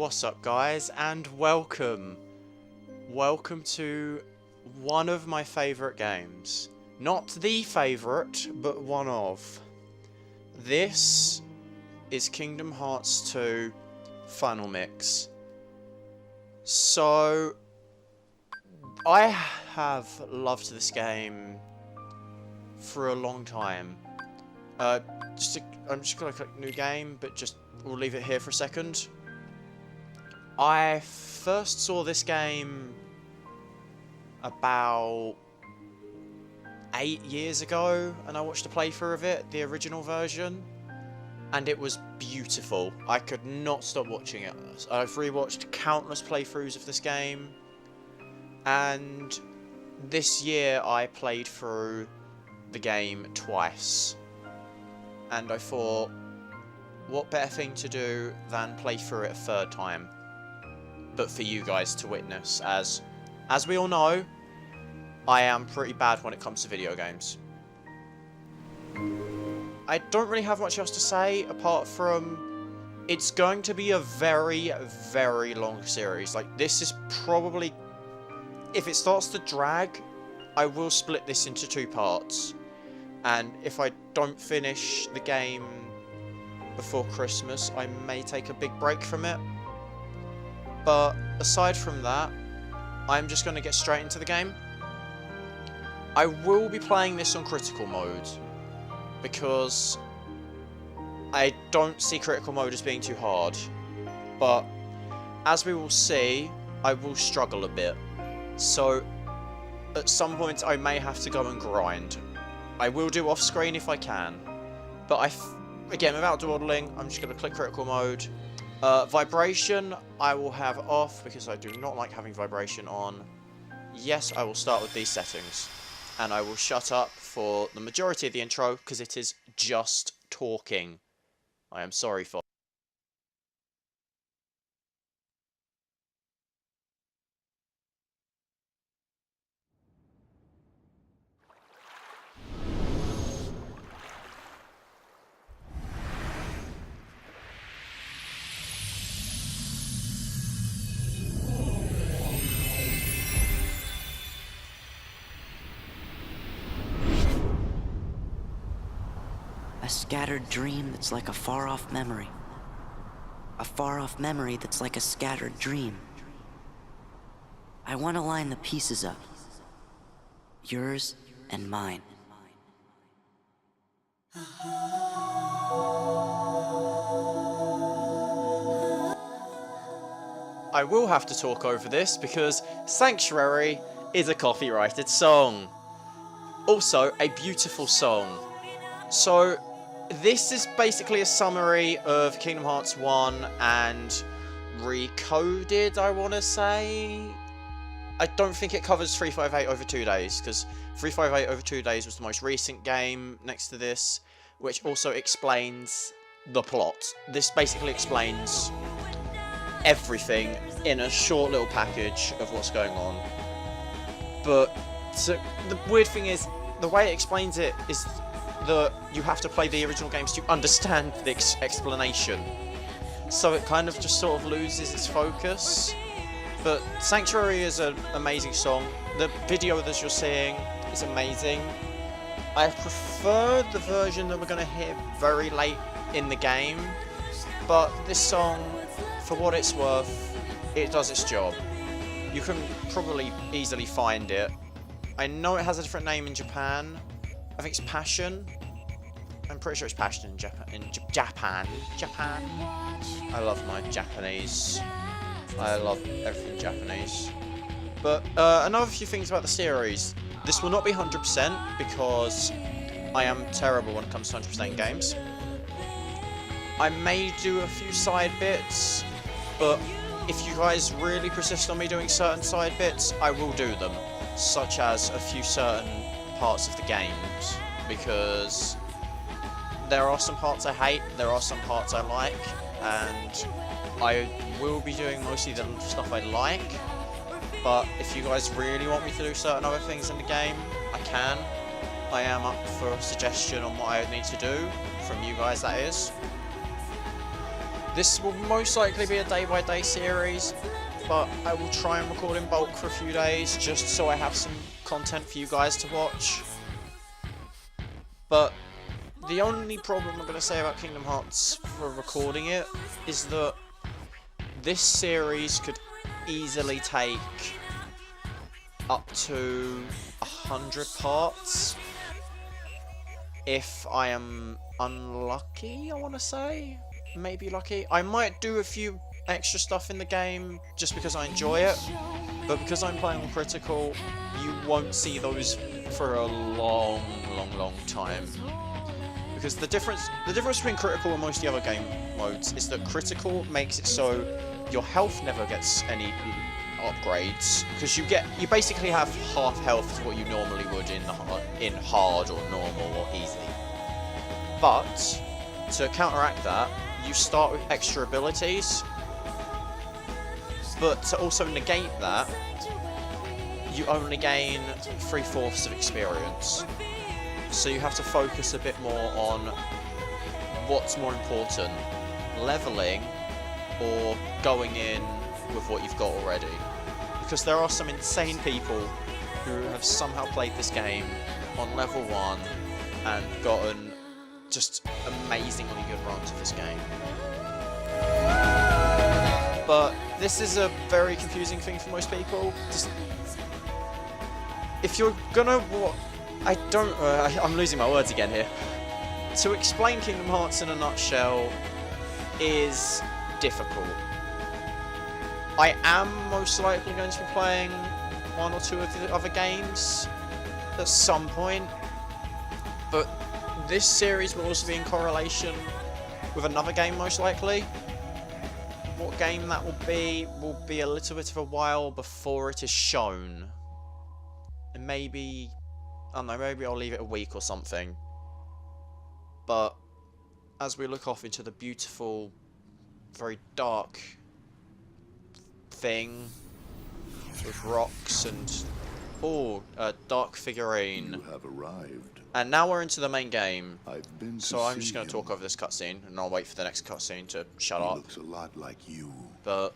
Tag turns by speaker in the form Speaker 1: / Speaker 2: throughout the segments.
Speaker 1: What's up, guys, and welcome. Welcome to one of my favourite games. Not the favourite, but one of. This is Kingdom Hearts 2 Final Mix. So, I have loved this game for a long time. I'm just gonna click new game, but we'll leave it here for a second. I first saw this game about 8 years ago, and I watched a playthrough of it, the original version, and it was beautiful. I could not stop watching it. I've rewatched countless playthroughs of this game, and this year I played through the game twice, and I thought, what better thing to do than play through it a third time, but for you guys to witness, as we all know, I am pretty bad when it comes to video games. I don't really have much else to say apart from it's going to be a very, very long series. Like, this is probably, if it starts to drag, I will split this into 2 parts. And if I don't finish the game before Christmas, I may take a big break from it. But aside from that, I'm just going to get straight into the game. I will be playing this on critical mode, because I don't see critical mode as being too hard. But as we will see, I will struggle a bit. So at some point I may have to go and grind. I will do off screen if I can. But again, without dawdling, I'm just going to click critical mode. Vibration, I will have off because I do not like having vibration on. Yes, I will start with these settings. And I will shut up for the majority of the intro because it is just talking. I am sorry for.
Speaker 2: A scattered dream that's like a far-off memory. A far-off memory that's like a scattered dream. I want to line the pieces up. Yours and mine.
Speaker 1: I will have to talk over this because Sanctuary is a copyrighted song. Also, a beautiful song. So, this is basically a summary of Kingdom Hearts 1 and recoded, I want to say. I don't think it covers 358 over 2 days, because 358 over 2 days was the most recent game next to this, which also explains the plot. This basically explains everything in a short little package of what's going on. But so, the weird thing is, the way it explains it is that you have to play the original games to understand the explanation. So it kind of just sort of loses its focus. But Sanctuary is an amazing song. The video that you're seeing is amazing. I prefer the version that we're going to hear very late in the game. But this song, for what it's worth, it does its job. You can probably easily find it. I know it has a different name in Japan. I think it's Passion. I'm pretty sure it's Passion in Japan. Japan. I love my Japanese. I love everything Japanese. But another few things about the series. This will not be 100% because I am terrible when it comes to 100% games. I may do a few side bits, but if you guys really persist on me doing certain side bits, I will do them. Such as a few certain parts of the games, because there are some parts I hate, there are some parts I like, and I will be doing mostly the stuff I like. But if you guys really want me to do certain other things in the game, I can. I am up for a suggestion on what I need to do, from you guys that is. This will most likely be a day-by-day series, but I will try and record in bulk for a few days, just so I have some content for you guys to watch. But the only problem I'm going to say about Kingdom Hearts for recording it is that this series could easily take up to 100 parts if I am unlucky, I want to say. Maybe lucky. I might do a few extra stuff in the game just because I enjoy it, but because I'm playing on critical, you won't see those for a long time. Because the difference between critical and most of the other game modes is that critical makes it so your health never gets any upgrades, because you basically have half health as what you normally would in hard or normal or easy. But to counteract that, you start with extra abilities, but to also negate that, you only gain 3/4 of experience. So you have to focus a bit more on what's more important, leveling or going in with what you've got already. Because there are some insane people who have somehow played this game on level 1 and gotten just amazingly good runs of this game. But this is a very confusing thing for most people. If you're gonna I'm losing my words again here. To explain Kingdom Hearts in a nutshell is difficult. I am most likely going to be playing 1 or 2 of the other games at some point, but this series will also be in correlation with another game most likely. What game that will be a little bit of a while before it is shown. And maybe, I don't know, maybe I'll leave it a week or something. But as we look off into the beautiful, very dark thing with rocks and a dark figurine.
Speaker 3: You have arrived.
Speaker 1: And now we're into the main game.
Speaker 3: I've been to
Speaker 1: So I'm just
Speaker 3: see
Speaker 1: going to talk
Speaker 3: him.
Speaker 1: over this cutscene, and I'll wait for the next cutscene to shut
Speaker 3: He
Speaker 1: up.
Speaker 3: looks a lot like you.
Speaker 1: But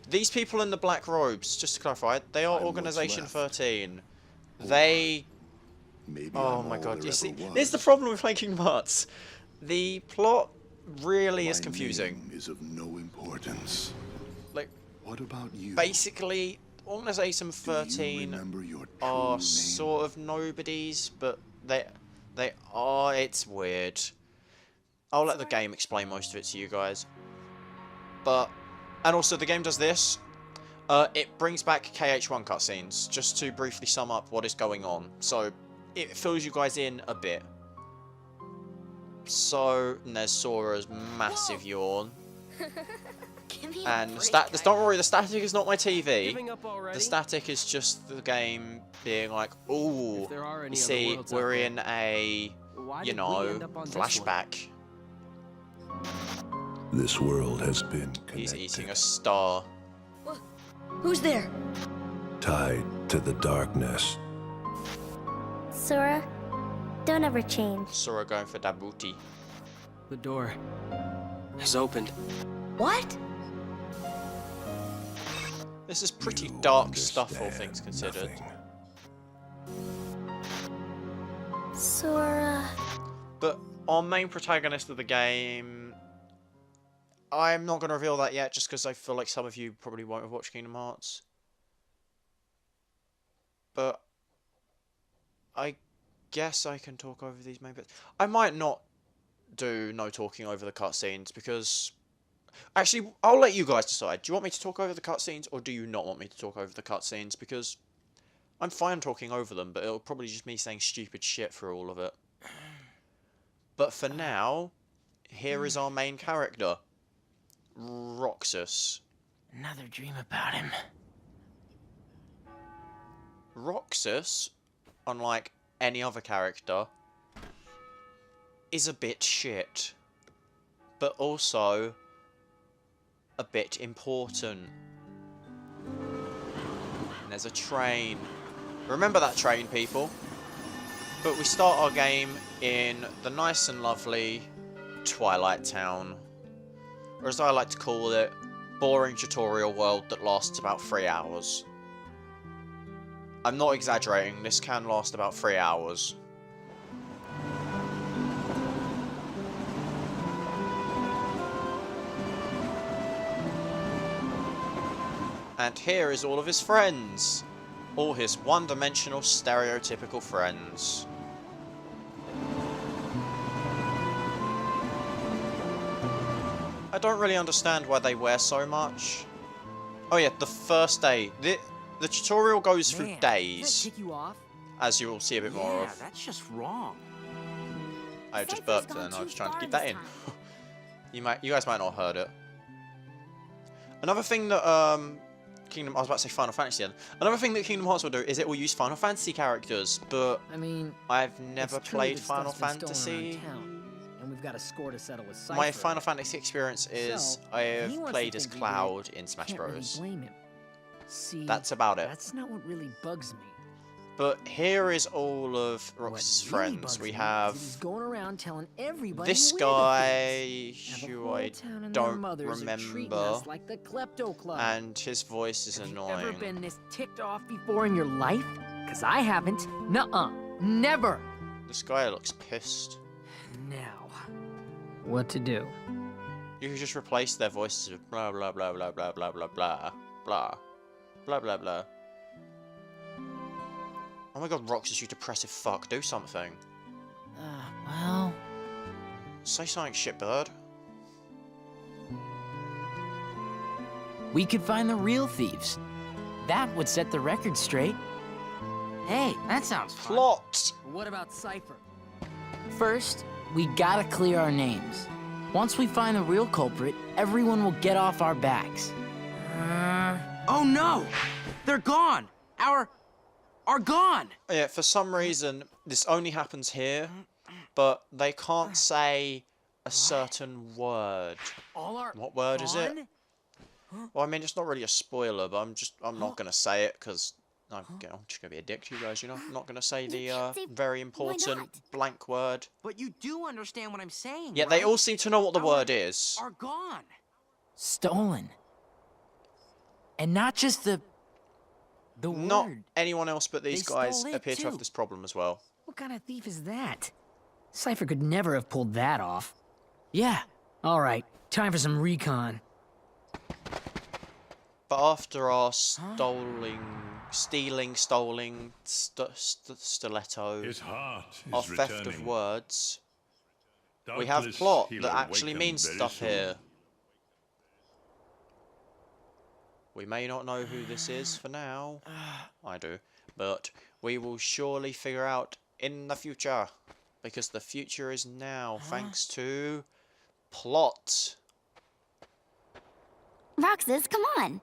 Speaker 1: these people in the black robes, just to clarify, they are
Speaker 3: I'm what's
Speaker 1: Organization
Speaker 3: left.
Speaker 1: 13. They...
Speaker 3: Maybe
Speaker 1: Oh
Speaker 3: I'm
Speaker 1: my
Speaker 3: all
Speaker 1: god,
Speaker 3: there
Speaker 1: you see,
Speaker 3: ever was.
Speaker 1: this is the problem with playing Kingdom Hearts. The plot really is
Speaker 3: My
Speaker 1: confusing.
Speaker 3: name is of no importance.
Speaker 1: Like,
Speaker 3: What about you?
Speaker 1: basically, Organization
Speaker 3: Do you
Speaker 1: 13
Speaker 3: remember your true
Speaker 1: are
Speaker 3: name?
Speaker 1: sort of nobodies, but they are, it's weird. I'll let the game explain most of it to you guys. But, and also the game does this. It brings back KH1 cutscenes, just to briefly sum up what is going on. So, it fills you guys in a bit. So, and there's Sora's massive yawn. And don't worry, the static is not my TV.
Speaker 4: Giving up already?
Speaker 1: The static is just the game being like, ooh,
Speaker 4: If there are any
Speaker 1: you
Speaker 4: other
Speaker 1: see,
Speaker 4: worlds out
Speaker 1: we're
Speaker 4: there,
Speaker 1: in a,
Speaker 4: Why
Speaker 1: you
Speaker 4: did we
Speaker 1: know,
Speaker 4: end up on this one?
Speaker 1: flashback.
Speaker 3: This world has been connected,
Speaker 1: He's eating a star.
Speaker 5: Who's there?
Speaker 3: tied to the darkness.
Speaker 5: Sora, don't ever change.
Speaker 1: Sora going for that booty.
Speaker 4: The door is opened.
Speaker 5: What?
Speaker 1: This is pretty
Speaker 3: You
Speaker 1: dark stuff, all
Speaker 3: understand
Speaker 1: things considered.
Speaker 3: nothing.
Speaker 5: Sora.
Speaker 1: But our main protagonist of the game, I'm not going to reveal that yet, just because I feel like some of you probably won't have watched Kingdom Hearts. But I guess I can talk over these main bits. I might not do no talking over the cutscenes, because... Actually, I'll let you guys decide. Do you want me to talk over the cutscenes, or do you not want me to talk over the cutscenes? Because I'm fine talking over them, but it'll probably just me saying stupid shit for all of it. But for now, here is our main character, Roxas.
Speaker 2: Another dream about him.
Speaker 1: Roxas, unlike any other character, is a bit shit, but also a bit important. And there's a train. Remember that train, people. But we start our game in the nice and lovely Twilight Town, or as I like to call it, boring tutorial world that lasts about 3 hours. I'm not exaggerating, this can last about 3 hours. And here is all of his friends. All his one-dimensional, stereotypical friends. I don't really understand why they wear so much. Oh yeah, the first day. The tutorial goes through days.
Speaker 6: Does that tick you off?
Speaker 1: As you will see a bit more
Speaker 6: Yeah,
Speaker 1: of.
Speaker 6: that's just wrong.
Speaker 1: I just
Speaker 5: Cypher's
Speaker 1: burped
Speaker 5: gone
Speaker 1: and I
Speaker 5: too
Speaker 1: was trying to
Speaker 5: far
Speaker 1: keep that
Speaker 5: this
Speaker 1: in.
Speaker 5: time.
Speaker 1: You guys might not have heard it. Another thing that I was about to say Final Fantasy then. Another thing that Kingdom Hearts will do is it will use Final Fantasy characters, but
Speaker 6: I mean,
Speaker 1: I've never
Speaker 6: it's true
Speaker 1: played
Speaker 6: that
Speaker 1: Final
Speaker 6: stuff's been stolen around
Speaker 1: Fantasy.
Speaker 6: town, and we've got a score to settle with Cypher.
Speaker 1: My Final Fantasy experience is
Speaker 6: So,
Speaker 1: I
Speaker 6: he
Speaker 1: have
Speaker 6: wants to
Speaker 1: played as
Speaker 6: think we did it.
Speaker 1: Cloud in Smash
Speaker 6: Can't really
Speaker 1: Bros.
Speaker 6: blame him. See,
Speaker 1: That's about it.
Speaker 6: that's not what really bugs me.
Speaker 1: But here is all of Rox's
Speaker 6: What really
Speaker 1: friends.
Speaker 6: bugs
Speaker 1: We
Speaker 6: me is
Speaker 1: have
Speaker 6: that he's going around telling everybody
Speaker 1: this
Speaker 6: we're the
Speaker 1: guy
Speaker 6: thieves. Now, the
Speaker 1: who
Speaker 6: whole
Speaker 1: I
Speaker 6: town and their
Speaker 1: don't
Speaker 6: mothers are treating
Speaker 1: remember,
Speaker 6: us like the klepto club.
Speaker 1: and his voice is
Speaker 6: Have you ever
Speaker 1: annoying.
Speaker 6: been this ticked off before in your life? Cause I haven't. Nuh-uh. Never.
Speaker 1: This guy looks pissed.
Speaker 6: Now, what to do?
Speaker 1: You could just replace their voices with blah blah blah blah blah blah blah blah blah blah blah blah. Oh my god, Roxas, you depressive fuck, do something.
Speaker 6: Well...
Speaker 1: Say something, shitbird.
Speaker 7: We could find the real thieves. That would set the record straight.
Speaker 6: Hey, that sounds fun.
Speaker 1: Plot!
Speaker 6: What about Cypher?
Speaker 7: First, we gotta clear our names. Once we find the real culprit, everyone will get off our backs.
Speaker 6: Oh no! They're gone! Are gone!
Speaker 1: Yeah, for some reason, this only happens here, but they can't say a certain word.
Speaker 6: All are
Speaker 1: What word is it?
Speaker 6: gone?
Speaker 1: Well, I mean, it's not really a spoiler, but I'm not gonna say it because I'm just gonna be a dick to you guys. You know, I'm not gonna say the
Speaker 5: can't say-
Speaker 1: very important
Speaker 5: not?
Speaker 1: blank word.
Speaker 6: But you do understand what I'm saying,
Speaker 1: Yeah, they
Speaker 6: right?
Speaker 1: all seem to know what the word is.
Speaker 6: Are gone.
Speaker 7: Stolen. And not just the
Speaker 1: Not
Speaker 7: word.
Speaker 1: anyone else but these
Speaker 6: They
Speaker 1: guys
Speaker 6: stole it,
Speaker 1: appear to have
Speaker 6: too.
Speaker 1: this problem as well.
Speaker 6: What kind of thief is that? Cypher could never have pulled that off.
Speaker 7: Yeah.
Speaker 6: All right, time for some recon.
Speaker 1: But after our stoling, stiletto,
Speaker 3: His heart is
Speaker 1: our theft of
Speaker 3: returning.
Speaker 1: words, we have
Speaker 3: Doubtless
Speaker 1: plot
Speaker 3: he'll
Speaker 1: that actually
Speaker 3: awaken
Speaker 1: means
Speaker 3: very
Speaker 1: stuff
Speaker 3: soon.
Speaker 1: here. We may not know who this is for now. I do. But we will surely figure out in the future. Because the future is now, thanks to plot.
Speaker 5: Roxas, come on.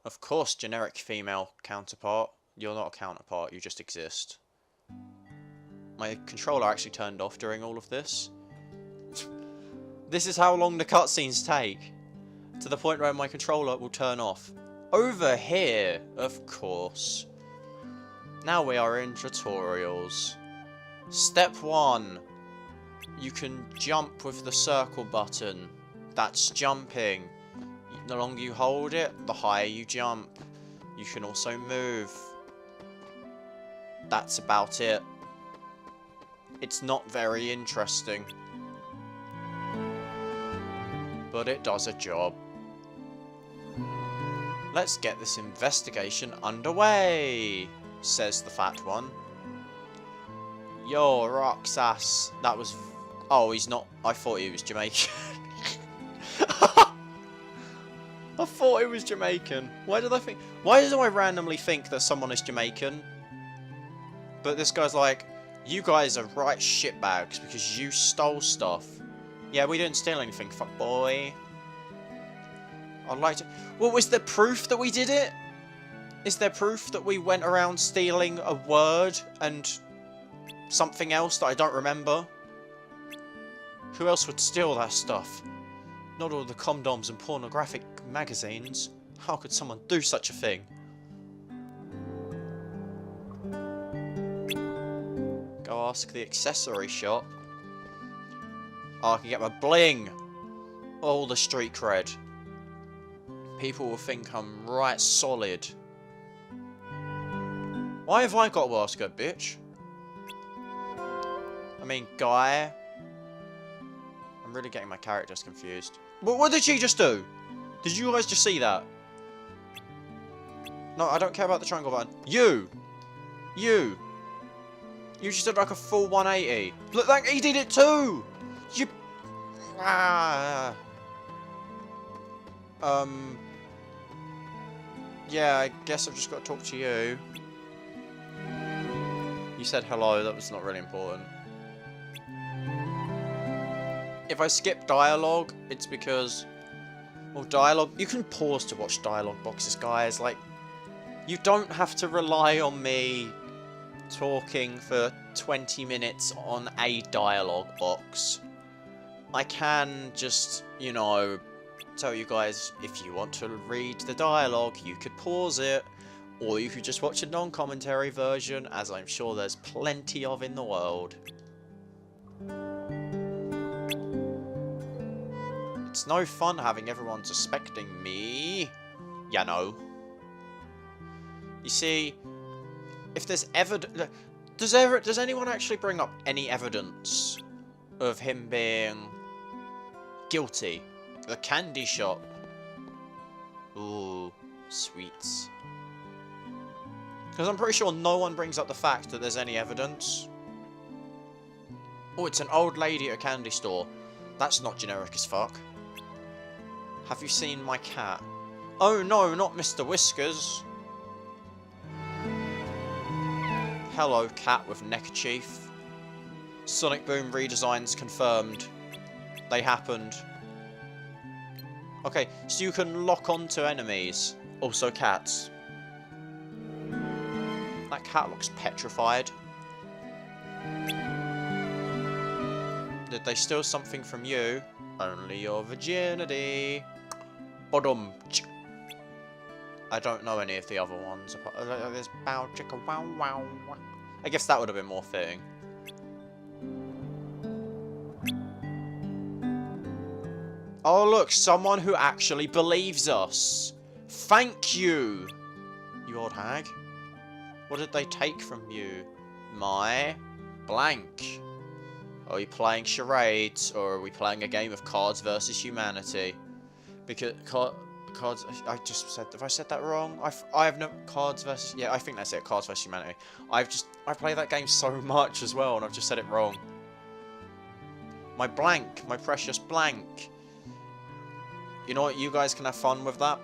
Speaker 1: Of course, generic female counterpart. You're not a counterpart, you just exist. My controller actually turned off during all of this. This is how long the cutscenes take. To the point where my controller will turn off. Over here, of course. Now we are in tutorials. Step 1. You can jump with the circle button. That's jumping. The longer you hold it, the higher you jump. You can also move. That's about it. It's not very interesting. But it does a job. Let's get this investigation underway, says the fat one. Yo, Roxas. That was... Oh, he's not... I thought he was Jamaican. I thought he was Jamaican. Why did I think... Why do I randomly think that someone is Jamaican? But this guy's like, you guys are right shitbags because you stole stuff. Yeah, we didn't steal anything, fuck boy. I'd like to... Well, is there proof that we did it? Is there proof that we went around stealing a word and something else that I don't remember? Who else would steal that stuff? Not all the condoms and pornographic magazines. How could someone do such a thing? Go ask the accessory shop. Oh, I can get my bling. all the street cred. People will think I'm right solid. Why have I got a world skirt, bitch? I mean, guy. I'm really getting my characters confused. What did she just do? Did you guys just see that? No, I don't care about the triangle button. You! You just did like a full 180. Look, like he did it too! You... Ah. Yeah, I guess I've just got to talk to you. You said hello, that was not really important. If I skip dialogue, it's because... Well, dialogue... You can pause to watch dialogue boxes, guys. Like, you don't have to rely on me talking for 20 minutes on a dialogue box. I can just, you know, tell you guys, if you want to read the dialogue, you could pause it. Or you could just watch a non-commentary version, as I'm sure there's plenty of in the world. It's no fun having everyone suspecting me. You know. You see, if there's does anyone actually bring up any evidence of him being guilty? The candy shop. Ooh, sweets. Because I'm pretty sure no one brings up the fact that there's any evidence. Oh, it's an old lady at a candy store. That's not generic as fuck. Have you seen my cat? Oh no, not Mr. Whiskers. Hello, cat with neckerchief. Sonic Boom redesigns confirmed. They happened. Okay, so you can lock onto enemies. Also cats. That cat looks petrified. Did they steal something from you? Only your virginity. Bottom. I don't know any of the other ones. There's bow chicka wow wow. I guess that would have been more fitting. Oh look, someone who actually believes us. Thank you, you old hag. What did they take from you? My blank. Are we playing charades, or are we playing a game of Cards versus Humanity? Because Cards, I just said, have I said that wrong? I have no Cards versus, yeah, I think that's it, Cards versus Humanity. I play that game so much as well, and I've just said it wrong. My blank, my precious blank. You know what, you guys can have fun with that.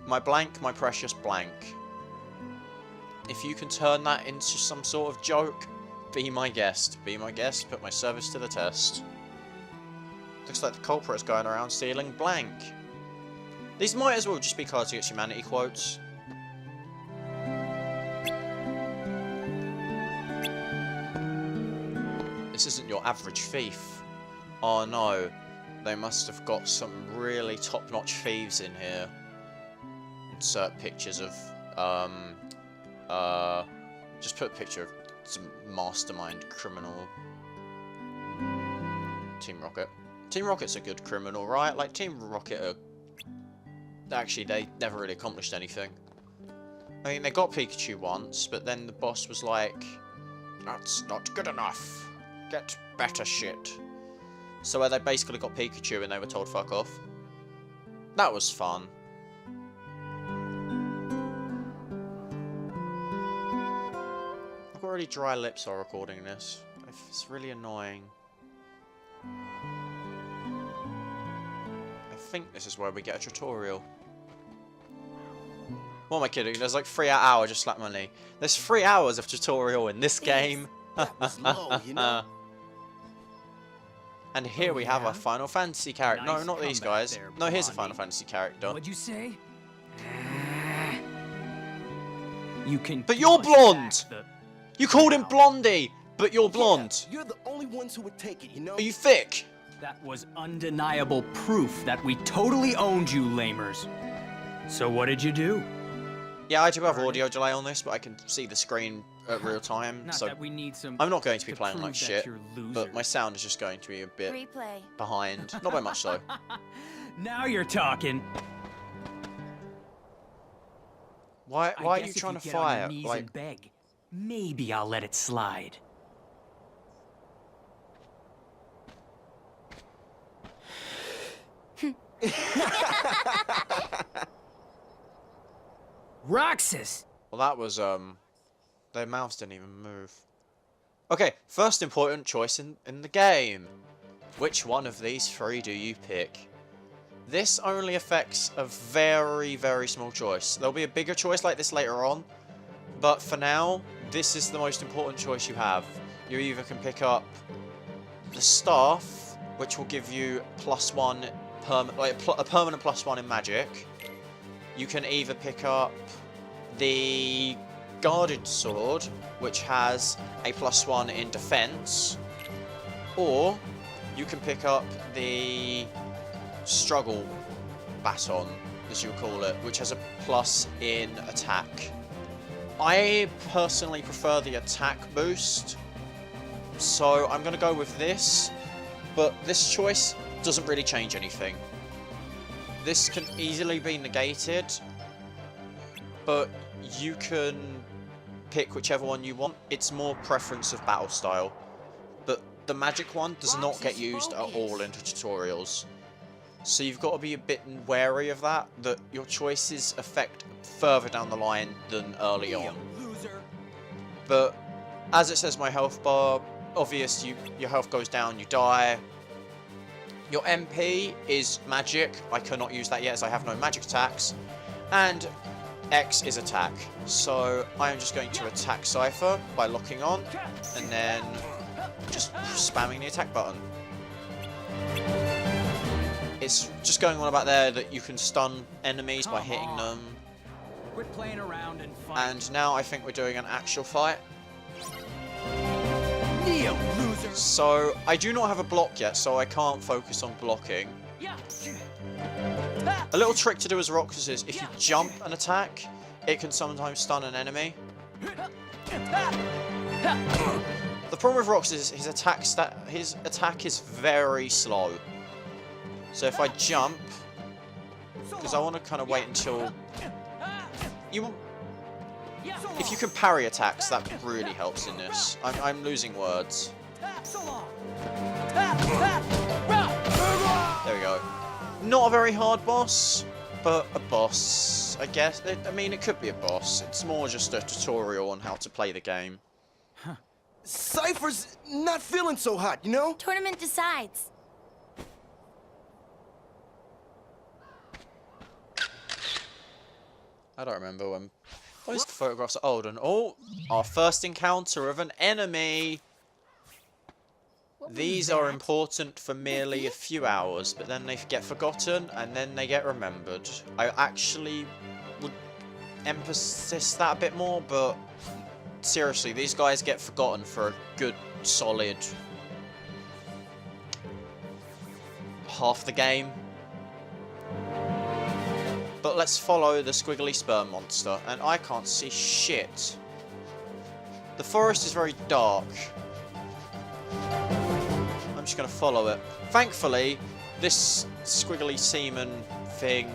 Speaker 1: My blank, my precious blank. If you can turn that into some sort of joke, be my guest. Be my guest, put my service to the test. Looks like the culprit is going around stealing blank. These might as well just be Cards Against Humanity quotes. This isn't your average thief. Oh no, they must have got some really top-notch thieves in here. Insert pictures of, just put a picture of some mastermind criminal. Team Rocket. Team Rocket's a good criminal, right? Like, Team Rocket are... Actually, they never really accomplished anything. I mean, they got Pikachu once, but then the boss was like, that's not good enough. Get better shit. So where they basically got Pikachu and they were told fuck off. That was fun. I've got really dry lips while recording this. It's really annoying. I think this is where we get a tutorial. What am I kidding? There's like 3 hours, just slap my knee. There's 3 hours of tutorial in this game.
Speaker 8: That was low, you know.
Speaker 1: And here we have
Speaker 6: yeah?
Speaker 1: our Final Fantasy character.
Speaker 6: Nice
Speaker 1: No, not these
Speaker 6: comeback
Speaker 1: guys.
Speaker 6: there,
Speaker 1: No, here's a
Speaker 6: Blondie.
Speaker 1: Final Fantasy character.
Speaker 6: What'd you say? You can.
Speaker 1: But you're
Speaker 6: push
Speaker 1: blonde!
Speaker 6: back
Speaker 1: You called him Blondie, but you're blonde.
Speaker 8: Yeah, you're the only ones who would take it, you know?
Speaker 1: Are you thick?
Speaker 9: That was undeniable proof that we totally owned you, lamers. So what did you do?
Speaker 1: Yeah, I do have audio delay on this, but I can see the screen at real time.
Speaker 9: Not
Speaker 1: So
Speaker 9: that we need some.
Speaker 1: I'm not going to be
Speaker 9: to
Speaker 1: playing
Speaker 9: prove
Speaker 1: like
Speaker 9: that
Speaker 1: shit,
Speaker 9: you're
Speaker 1: but my
Speaker 9: losers.
Speaker 1: sound is just going to be a bit
Speaker 5: Replay.
Speaker 1: behind. Not by much though.
Speaker 9: Now you're talking.
Speaker 1: Why
Speaker 9: I
Speaker 1: are
Speaker 9: guess
Speaker 1: you
Speaker 9: if
Speaker 1: trying to
Speaker 9: get on your
Speaker 1: fire?
Speaker 9: knees
Speaker 1: Like,
Speaker 9: and beg, maybe I'll let it slide.
Speaker 6: Roxas!
Speaker 1: well, that was their mouths didn't even move. Okay, first important choice in the game. Which one of these three do you pick? This only affects a very, very small choice. There'll be a bigger choice like this later on, but for now, this is the most important choice you have. You either can pick up the staff, which will give you +1 a permanent +1 in magic. You can either pick up the guarded sword, which has a +1 in defense, or you can pick up the struggle baton, as you call it, which has a + in attack. I personally prefer the attack boost, so I'm going to go with this, but this choice doesn't really change anything. This can easily be negated, but you can pick whichever one you want. It's more preference of battle style, but the magic one does not get used at all in tutorials. So you've got to be a bit wary of that your choices affect further down the line than early on. But as it says my health bar, obvious, your health goes down, you die. Your MP is magic. I cannot use that yet as I have no magic attacks. And X is attack. So I am just going to attack Cypher by locking on and then just spamming the attack button. It's just going on about there that you can stun enemies by hitting them.
Speaker 9: Quit playing around and fight.
Speaker 1: And now I think we're doing an actual fight.
Speaker 9: Neo, loser.
Speaker 1: So I do not have a block yet, so I can't focus on blocking. A little trick to do as Roxas is if you jump an attack, it can sometimes stun an enemy. The problem with Roxas is his attack is very slow. So if I jump, because I want to kind of wait until if you can parry attacks, that really helps in this. I'm losing words. There we go. Not a very hard boss, but a boss, I guess. I mean, it could be a boss. It's more just a tutorial on how to play the game.
Speaker 8: Cypher's not feeling so hot, you know?
Speaker 5: Tournament decides.
Speaker 1: I don't remember when. Those photographs are old, and oh, our first encounter of an enemy. These are important for merely a few hours, but then they get forgotten, and then they get remembered. I actually would emphasize that a bit more, but seriously, these guys get forgotten for a good, solid half the game. But let's follow the squiggly sperm monster, and I can't see shit. The forest is very dark. I'm just going to follow it. Thankfully, this squiggly semen thing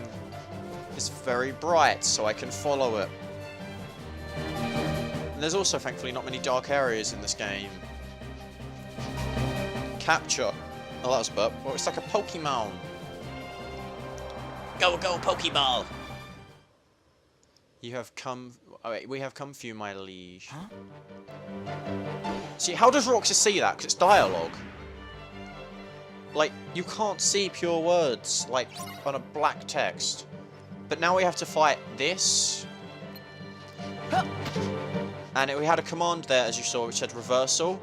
Speaker 1: is very bright, so I can follow it. And there's also, thankfully, not many dark areas in this game. Capture. Oh, that was a burp. Well, it's like a Pokemon. Go, go, Pokeball! You have come... Oh, wait, we have come for you, my liege. Huh? See, how does Roxas see that? Because it's dialogue. Like, you can't see pure words, like, on a black text. But now we have to fight this. And we had a command there, as you saw, which said reversal.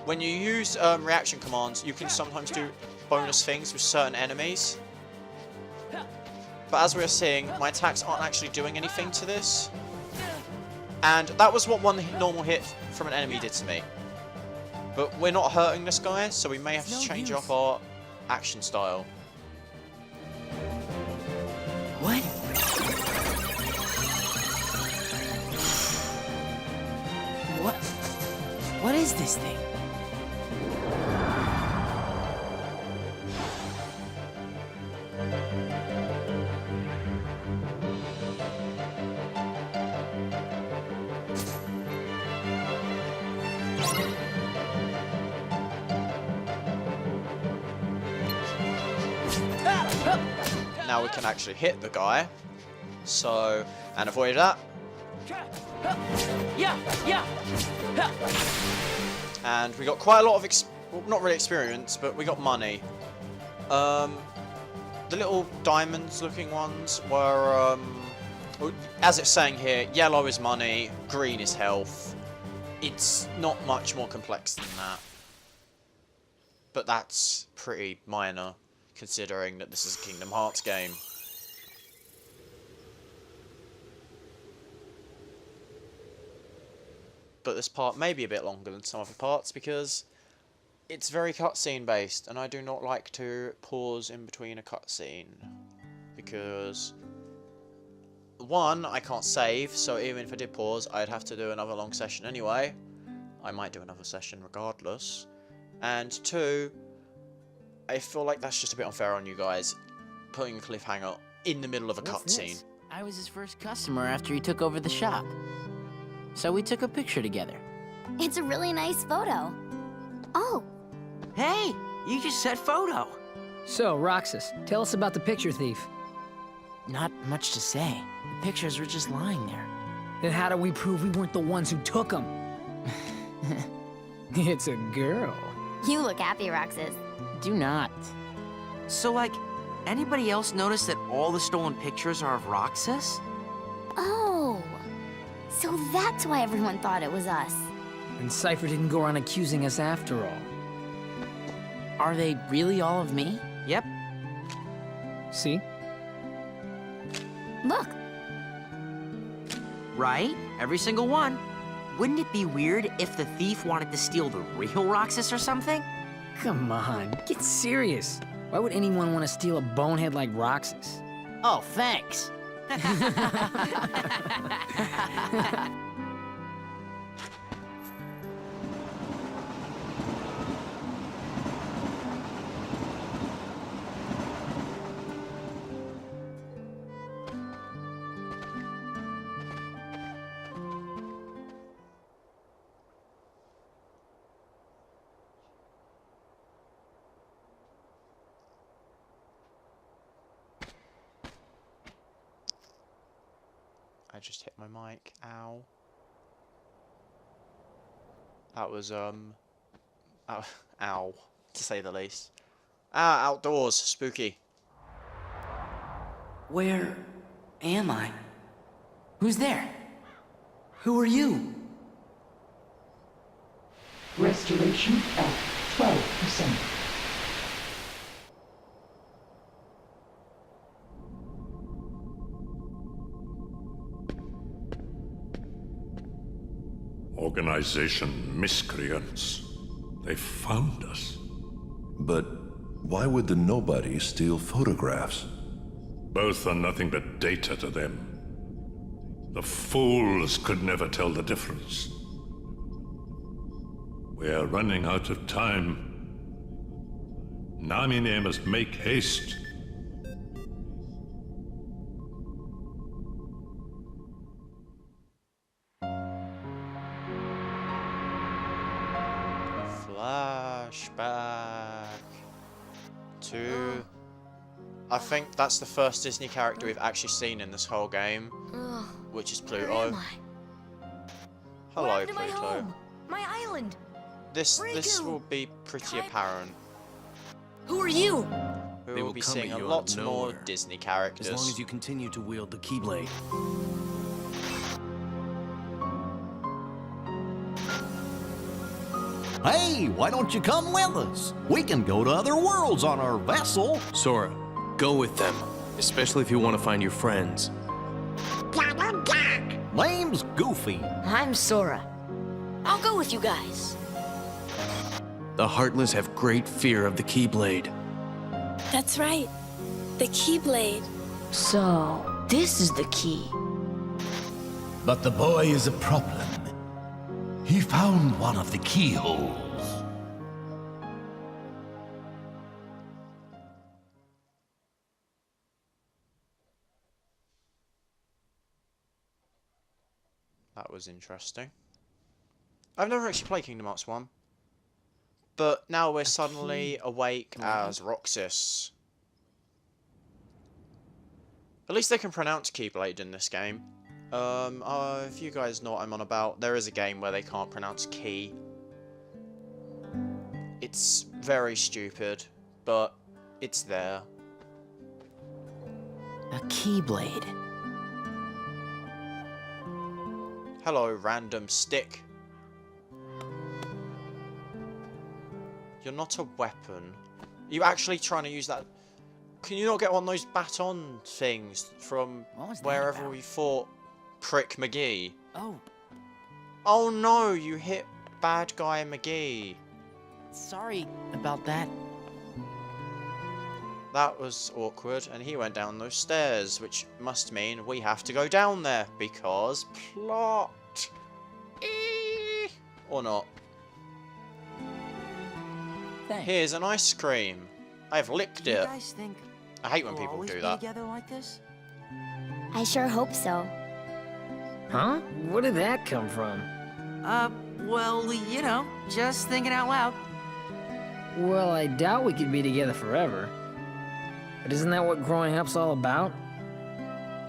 Speaker 1: When you use reaction commands, you can sometimes do bonus things with certain enemies. But as we were seeing, my attacks aren't actually doing anything to this. And that was what one normal hit from an enemy did to me. But we're not hurting this guy, so we may have to change up our action style.
Speaker 2: What? What is this thing?
Speaker 1: now we can actually hit the guy. So, and avoid that. And we got quite a lot of, well, not really experience, but we got money. The little diamonds-looking ones were, as it's saying here, yellow is money, green is health. It's not much more complex than that. But that's pretty minor, considering that this is a Kingdom Hearts game. But this part may be a bit longer than some other parts because it's very cutscene based, and I do not like to pause in between a cutscene because, one, I can't save, so even if I did pause, I'd have to do another long session anyway. I might do another session regardless. And two, I feel like that's just a bit unfair on you guys, putting a cliffhanger in the middle of a cutscene.
Speaker 7: I was his first customer after he took over the shop. So we took a picture together.
Speaker 5: It's a really nice photo. Oh.
Speaker 2: Hey, you just said photo.
Speaker 6: So, Roxas, tell us about the picture thief.
Speaker 7: Not much to say. The pictures were just lying there.
Speaker 6: Then how do we prove we weren't the ones who took them? It's a girl.
Speaker 5: You look happy, Roxas.
Speaker 7: Do not.
Speaker 2: So, like, anybody else notice that all the stolen pictures are of Roxas?
Speaker 5: Oh. So that's why everyone thought it was us.
Speaker 6: And Cypher didn't go around accusing us after all.
Speaker 7: Are they really all of me?
Speaker 2: Yep.
Speaker 6: See?
Speaker 5: Look.
Speaker 2: Right? Every single one. Wouldn't it be weird if the thief wanted to steal the real Roxas or something?
Speaker 6: Come on, get serious. Why would anyone want to steal a bonehead like Roxas?
Speaker 7: Oh, thanks.
Speaker 1: I just hit my mic. Ow. That was, ow, to say the least. Ah, outdoors. Spooky.
Speaker 2: Where am I?
Speaker 7: Who's there?
Speaker 2: Who are you?
Speaker 10: Restoration at 12%.
Speaker 3: Organization miscreants. They found us. But why would the nobody steal photographs? Both are nothing but data to them. The fools could never tell the difference. We are running out of time. Namine must make haste.
Speaker 1: Flashback to... I think that's the first Disney character we've actually seen in this whole game, which is Pluto.
Speaker 5: Where am I?
Speaker 1: Hello, Pluto.
Speaker 5: My island.
Speaker 1: This will be pretty apparent.
Speaker 5: Who are you?
Speaker 1: We
Speaker 8: They
Speaker 1: will
Speaker 8: will
Speaker 1: be
Speaker 8: come
Speaker 1: seeing
Speaker 8: at
Speaker 1: a
Speaker 8: you out
Speaker 1: lot
Speaker 8: of
Speaker 1: more
Speaker 8: nowhere.
Speaker 1: Disney characters.
Speaker 8: As long as you continue to wield the Keyblade.
Speaker 11: Hey, why don't you come with us? We can go to other worlds on our vessel.
Speaker 8: Sora, go with them. Especially if you want to find your friends.
Speaker 11: Name's Goofy.
Speaker 5: I'm Sora. I'll go with you guys.
Speaker 8: The Heartless have great fear of the Keyblade.
Speaker 12: That's right. The Keyblade.
Speaker 5: So, this is the key.
Speaker 11: But the boy is a problem. He found one of the keyholes.
Speaker 1: That was interesting. I've never actually played Kingdom Hearts 1. But now we're suddenly awake as Roxas. At least they can pronounce Keyblade in this game. If you guys know what I'm on about, there is a game where they can't pronounce key. It's very stupid, but it's there.
Speaker 7: A Keyblade.
Speaker 1: Hello, random stick. You're not a weapon. Are you actually trying to use that? Can you not get one of those baton things from wherever we fought Prick McGee?
Speaker 7: Oh.
Speaker 1: Oh no, you hit bad guy McGee.
Speaker 7: Sorry about that.
Speaker 1: That was awkward, and he went down those stairs, which must mean we have to go down there, because plot. Or not.
Speaker 7: Thanks.
Speaker 1: Here's an ice cream. I've licked it.
Speaker 2: You guys think
Speaker 1: I hate when
Speaker 2: we'll
Speaker 1: people
Speaker 2: always
Speaker 1: do
Speaker 2: be
Speaker 1: that.
Speaker 2: together like this?
Speaker 5: I sure hope so.
Speaker 6: Huh? Where did that come from?
Speaker 2: Well, you know, just thinking out loud.
Speaker 6: Well, I doubt we could be together forever. But isn't that what growing up's all about?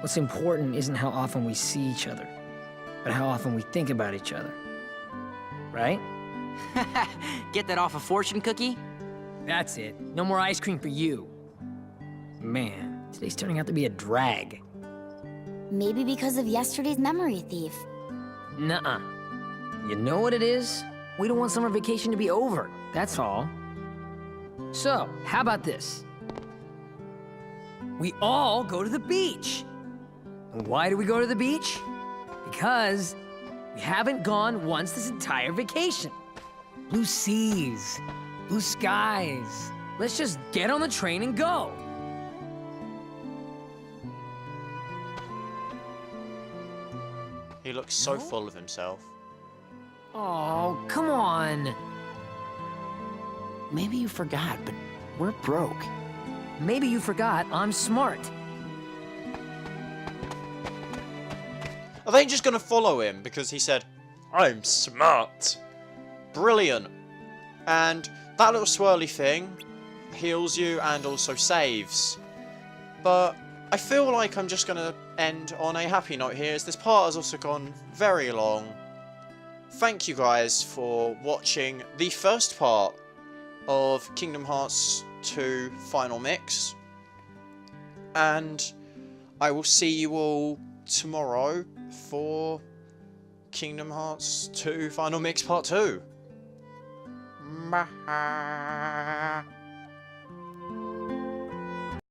Speaker 6: What's important isn't how often we see each other, but how often we think about each other. Right?
Speaker 7: Get that off a fortune cookie?
Speaker 6: That's it. No more ice cream for you. Man, today's turning out to be a drag.
Speaker 5: Maybe because of yesterday's memory thief.
Speaker 6: Nuh-uh. You know what it is? We don't want summer vacation to be over, that's all. So, how about this? We all go to the beach. And why do we go to the beach? Because we haven't gone once this entire vacation. Blue seas, blue skies. Let's just get on the train and go.
Speaker 1: He looks so full of himself.
Speaker 6: Oh, come on.
Speaker 2: Maybe you forgot, but we're broke.
Speaker 6: Maybe you forgot I'm smart.
Speaker 1: Are they just going to follow him because he said, I'm smart? Brilliant. And that little swirly thing heals you and also saves. But I feel like I'm just going to end on a happy note here, as this part has also gone very long. Thank you guys for watching the first part of Kingdom Hearts 2 Final Mix. And I will see you all tomorrow for Kingdom Hearts 2 Final Mix Part 2. Bye.